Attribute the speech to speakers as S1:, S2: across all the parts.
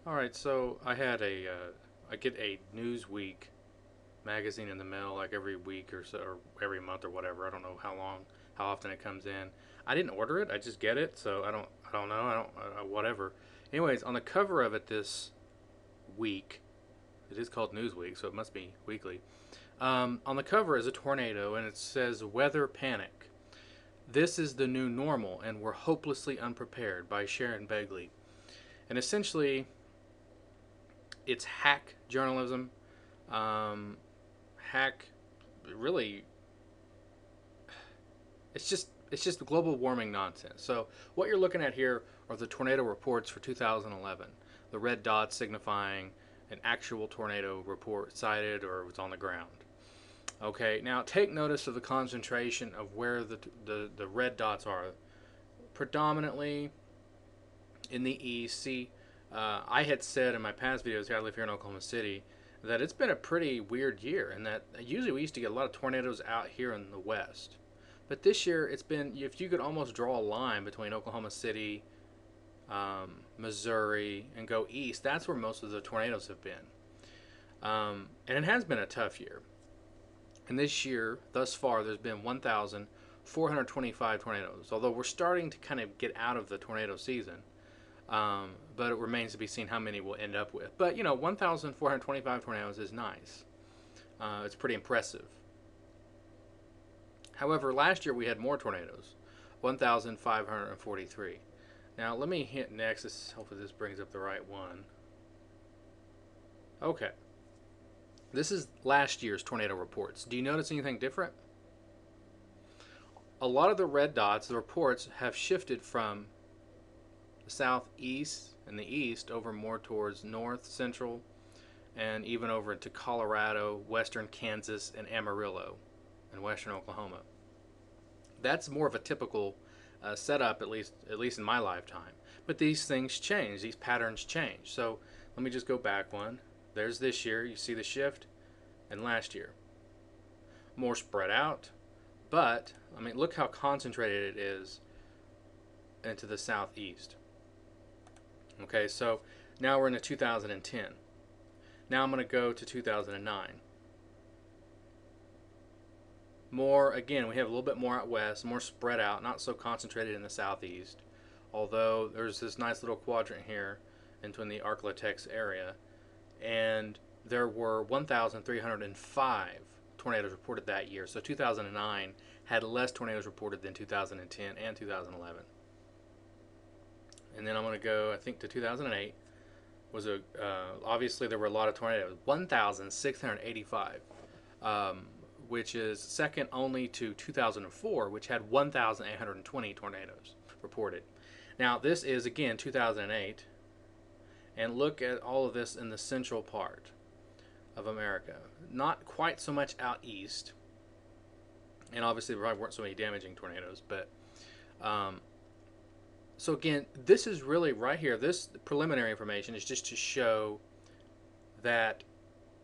S1: All right, so I get a Newsweek magazine in the mail like every week or so, or every month or whatever. I don't know how often it comes in. I didn't order it. I just get it, so I don't know. I don't, whatever. Anyways, on the cover of it this week, it is called Newsweek, so it must be weekly. On the cover is a tornado, and it says "Weather Panic. This is the new normal, and we're hopelessly unprepared" by Sharon Begley. And essentially, it's hack journalism. Um, hack, really, it's just global warming nonsense. So what you're looking at here are the tornado reports for 2011. The red dots signifying an actual tornado report sighted or was on the ground. Okay, now take notice of the concentration of where the red dots are. Predominantly in the east. See, I had said in my past videos here, I live here in Oklahoma City, that it's been a pretty weird year, and that usually we used to get a lot of tornadoes out here in the west. But this year, it's been, if you could almost draw a line between Oklahoma City, Missouri, and go east, that's where most of the tornadoes have been. And it has been a tough year. And this year, thus far, there's been 1,425 tornadoes, although we're starting to kind of get out of the tornado season. But it remains to be seen how many we'll end up with. But, 1,425 tornadoes is nice. It's pretty impressive. However, last year we had more tornadoes, 1,543. Now, let me hit next. Hopefully this brings up the right one. Okay. This is last year's tornado reports. Do you notice anything different? A lot of the red dots, the reports, have shifted from the southeast and the east over more towards north, central, and even over into Colorado, western Kansas, and Amarillo, and western Oklahoma. That's more of a typical setup, at least in my lifetime. But these things change; these patterns change. So let me just go back one. There's this year. You see the shift, and last year, more spread out. But I mean, look how concentrated it is into the southeast. Okay, so now we're into 2010. Now I'm going to go to 2009. More, again, we have a little bit more out west, more spread out, not so concentrated in the southeast. Although there's this nice little quadrant here into the Arklatex area. And there were 1,305 tornadoes reported that year. So 2009 had less tornadoes reported than 2010 and 2011. And then I'm going to go, I think, to 2008. Obviously there were a lot of tornadoes, 1,685, which is second only to 2004, which had 1,820 tornadoes reported. Now this is again 2008, and look at all of this in the central part of America. Not quite so much out east, and obviously there probably weren't so many damaging tornadoes, but so again, this is really right here. This preliminary information is just to show that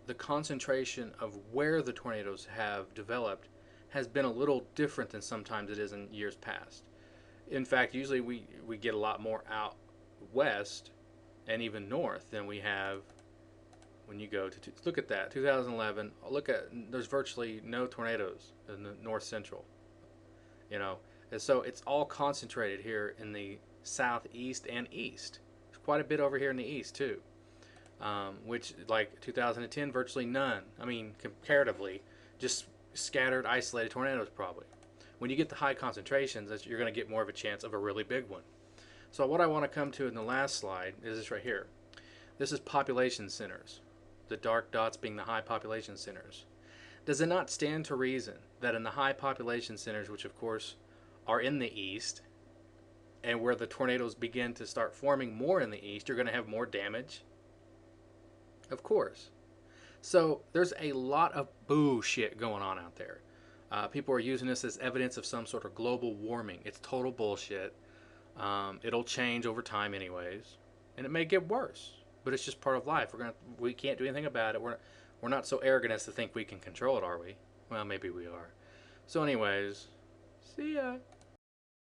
S1: the concentration of where the tornadoes have developed has been a little different than sometimes it is in years past. In fact, usually we get a lot more out west and even north than we have when you go to, look at that, 2011, there's virtually no tornadoes in the north central, and so it's all concentrated here in the southeast and east. There's quite a bit over here in the east too, which, like 2010, virtually none. I mean, comparatively, just scattered, isolated tornadoes probably. When you get the high concentrations, you're going to get more of a chance of a really big one. So what I want to come to in the last slide is this right here. This is population centers, the dark dots being the high population centers. Does it not stand to reason that in the high population centers, which of course are in the east, and where the tornadoes begin to start forming more in the east, you're going to have more damage? Of course. So there's a lot of bullshit going on out there. People are using this as evidence of some sort of global warming. It's total bullshit. It'll change over time anyways, and it may get worse, but it's just part of life. We can't do anything about it. We're not so arrogant as to think we can control it, are we? Well, maybe we are. So anyways, see ya.